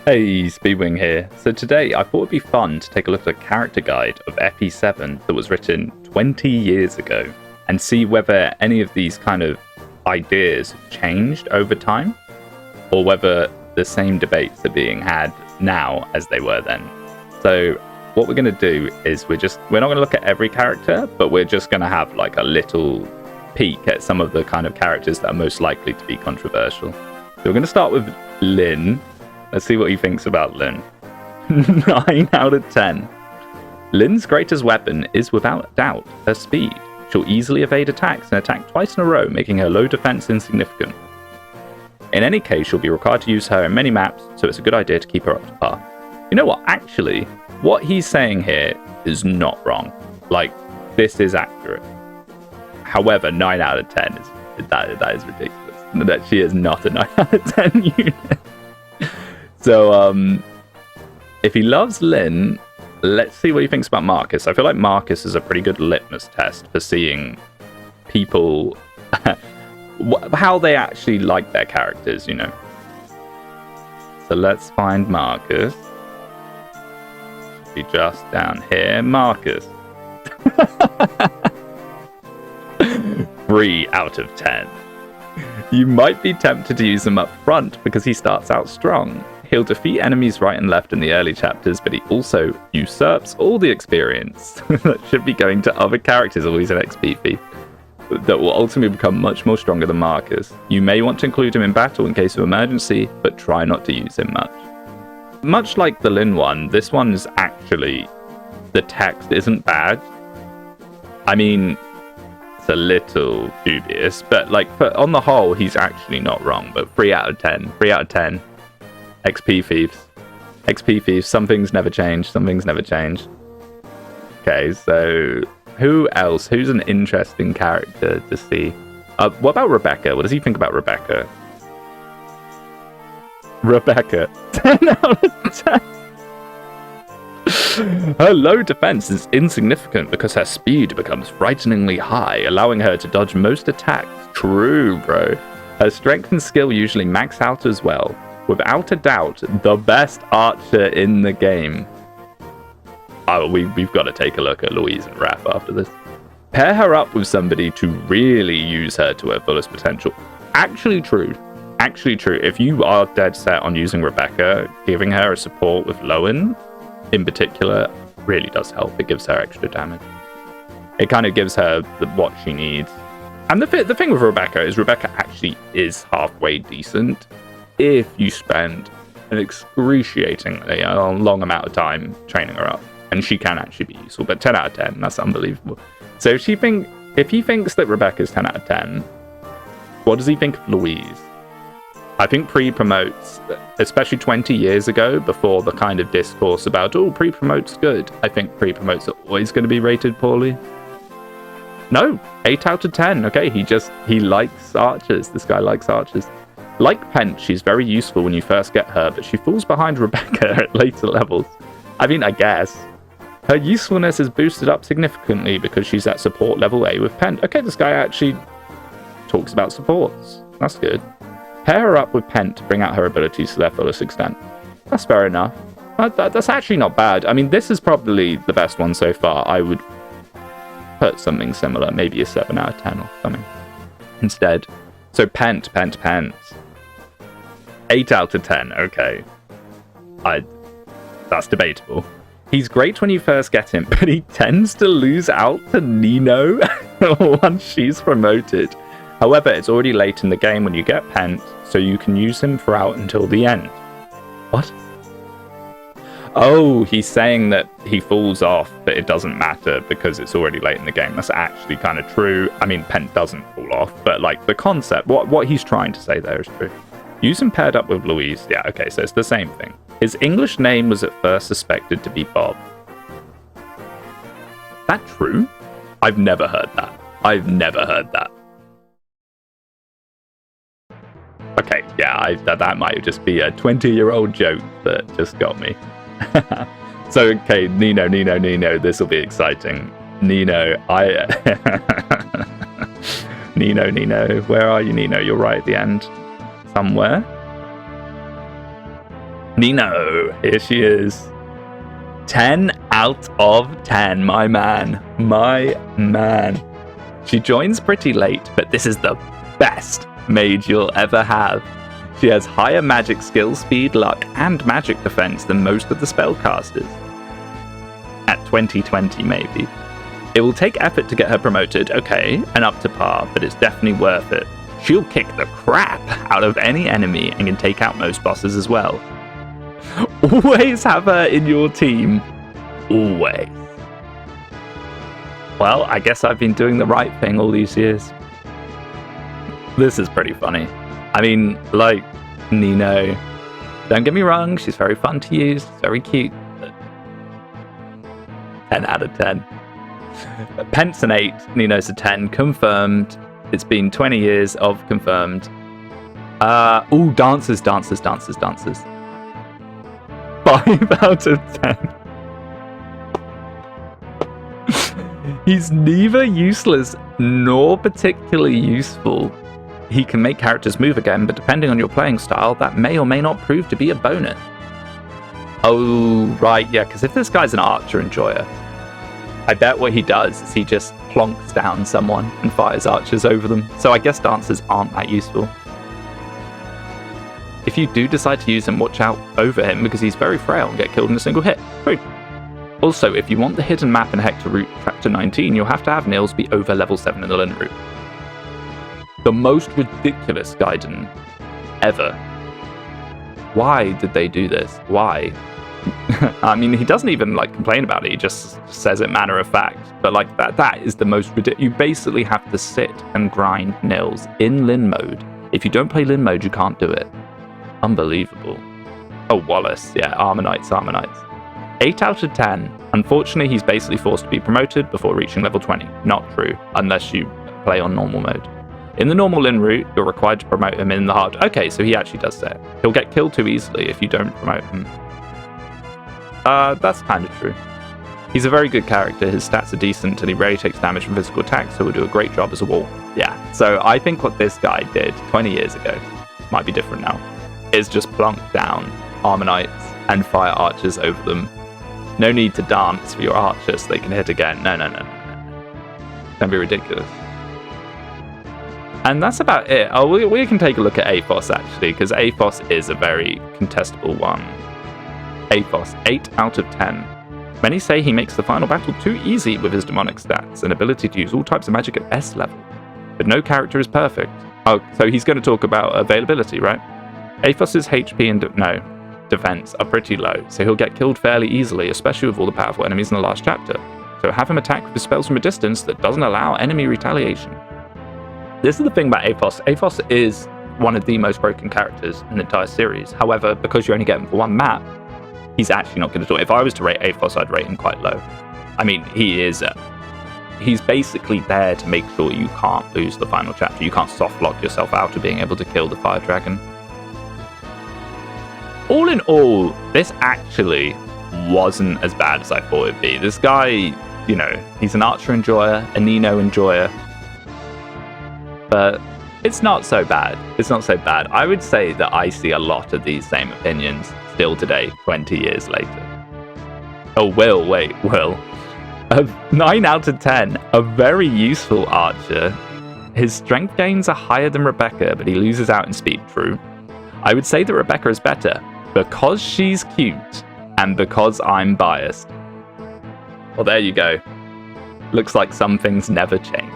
Hey, Speedwinghere here. So today I thought it'd be fun to take a look at a character guide of FE7 that was written 20 years ago and see whether any of these kind of ideas have changed over time or whether the same debates are being had now as they were then. So what we're going to do is we're not going to look at every character, but we're just going to have like a little peek at some of the kind of characters that are most likely to be controversial. So we're going to start with Lyn. Let's see what he thinks about Lyn. 9 out of 10. Lyn's greatest weapon is without doubt her speed. She'll easily evade attacks and attack twice in a row, making her low defense insignificant. In any case, she'll be required to use her in many maps, so it's a good idea to keep her up to par. You know what? Actually, what he's saying here is not wrong. Like, this is accurate. However, 9 out of 10 that is ridiculous. That she is not a 9 out of 10 unit. So, if he loves Lyn, let's see what he thinks about Marcus. I feel like Marcus is a pretty good litmus test for seeing people, how they actually like their characters, you know. So let's find Marcus. Should be just down here. Marcus. 3 out of 10. You might be tempted to use him up front because he starts out strong. He'll defeat enemies right and left in the early chapters, but he also usurps all the experience that should be going to other characters, always an XP thief, that will ultimately become much more stronger than Marcus. You may want to include him in battle in case of emergency, but try not to use him much. Much like the Lyn one, this one is actually, the text isn't bad. I mean, it's a little dubious, but like on the whole, he's actually not wrong. But 3 out of 10, 3 out of 10. XP thieves. XP thieves. Some things never change. Some things never change. Okay, so who else? Who's an interesting character to see? What about Rebecca? What does he think about Rebecca? Rebecca. 10 out of 10. Her low defense is insignificant because her speed becomes frighteningly high, allowing her to dodge most attacks. True, bro. Her strength and skill usually max out as well. Without a doubt, the best archer in the game. Oh, we've got to take a look at Louise and Raph after this. Pair her up with somebody to really use her to her fullest potential. Actually true. Actually true. If you are dead set on using Rebecca, giving her a support with Lowen, in particular, really does help. It gives her extra damage. It kind of gives her what she needs. And the thing with Rebecca is Rebecca actually is halfway decent if you spend an excruciatingly long amount of time training her up. And she can actually be useful. But 10 out of 10, that's unbelievable. So if he thinks that Rebecca's 10 out of 10, what does he think of Louise? I think pre-promotes, especially 20 years ago, before the kind of discourse about, oh, pre-promote's good. I think pre-promotes are always going to be rated poorly. No, 8 out of 10. Okay, he likes archers. This guy likes archers. Like Pent, she's very useful when you first get her, but she falls behind Rebecca at later levels. I mean, I guess. Her usefulness is boosted up significantly because she's at support level A with Pent. Okay, this guy actually talks about supports. That's good. Pair her up with Pent to bring out her abilities to their fullest extent. That's fair enough. That's actually not bad. I mean, this is probably the best one so far. I would put something similar, maybe a 7 out of 10 or something instead. So Pent. 8 out of 10, okay. That's debatable. He's great when you first get him, but he tends to lose out to Nino once she's promoted. However, it's already late in the game when you get Pent, so you can use him throughout until the end. What? Oh, he's saying that he falls off, but it doesn't matter because it's already late in the game. That's actually kind of true. I mean, Pent doesn't fall off, but like the concept, what he's trying to say there is true. Use him paired up with Louise. Yeah, okay, so it's the same thing. His English name was at first suspected to be Bob. That true? I've never heard that. I've never heard that. Okay, yeah, that might just be a 20-year-old joke that just got me. So, okay, Nino, this will be exciting. Nino, Nino, where are you, Nino? You're right at the end. Somewhere. Nino, here she is. 10 out of 10, my man. My man. She joins pretty late, but this is the best mage you'll ever have. She has higher magic skill, speed, luck, and magic defense than most of the spellcasters. At 2020, maybe. It will take effort to get her promoted, okay, and up to par, but it's definitely worth it. She'll kick the crap out of any enemy and can take out most bosses as well. Always have her in your team. Always. Well, I guess I've been doing the right thing all these years. This is pretty funny. I mean, like, Nino. Don't get me wrong, she's very fun to use, very cute. 10 out of 10. Pence an 8, Nino's a 10, confirmed. It's been 20 years of confirmed. Dancers. 5 out of 10. He's neither useless nor particularly useful. He can make characters move again, but depending on your playing style, that may or may not prove to be a bonus. Oh, right, yeah, because if this guy's an archer enjoyer, I bet what he does is he just plonks down someone and fires archers over them. So I guess dancers aren't that useful. If you do decide to use him, watch out over him because he's very frail and get killed in a single hit. True. Also, if you want the hidden map in Hector Route Chapter 19, you'll have to have Nils be over level 7 in the Lin route. The most ridiculous Gaiden ever. Why did they do this? Why? I mean, he doesn't even complain about it. He just says it matter of fact. But that is the most ridiculous. You basically have to sit and grind Nils in Lin mode. If you don't play Lin mode, you can't do it. Unbelievable. Oh, Wallace. Yeah, Armor-Knights. 8 out of 10. Unfortunately, he's basically forced to be promoted before reaching level 20. Not true, unless you play on normal mode. In the normal Lin route, you're required to promote him in the hard. Okay, so he actually does that. He'll get killed too easily if you don't promote him. That's kind of true. He's a very good character, his stats are decent, and he rarely takes damage from physical attacks, so he'll do a great job as a wall. Yeah, so I think what this guy did 20 years ago, might be different now, is just plonk down Armor-Knights and fire archers over them. No need to dance for your archers so they can hit again. No. Don't be ridiculous. And that's about it. Oh, we can take a look at Aphos, actually, because Aphos is a very contestable one. Aphos, 8 out of 10. Many say he makes the final battle too easy with his demonic stats and ability to use all types of magic at S level. But no character is perfect. Oh, so he's going to talk about availability, right? Aphos's HP and defense are pretty low, so he'll get killed fairly easily, especially with all the powerful enemies in the last chapter. So have him attack with spells from a distance that doesn't allow enemy retaliation. This is the thing about Aphos. Aphos is one of the most broken characters in the entire series. However, because you only get him for one map, he's actually not good at all. If I was to rate Aphos, I'd rate him quite low. I mean, he's basically there to make sure you can't lose the final chapter. You can't soft lock yourself out of being able to kill the fire dragon. All in all, this actually wasn't as bad as I thought it'd be. This guy, he's an archer enjoyer, a Nino enjoyer. But it's not so bad. I would say that I see a lot of these same opinions still today, 20 years later. Oh, Will. 9 out of 10. A very useful archer. His strength gains are higher than Rebecca, but he loses out in speed, true. I would say that Rebecca is better because she's cute and because I'm biased. Well, there you go. Looks like some things never change.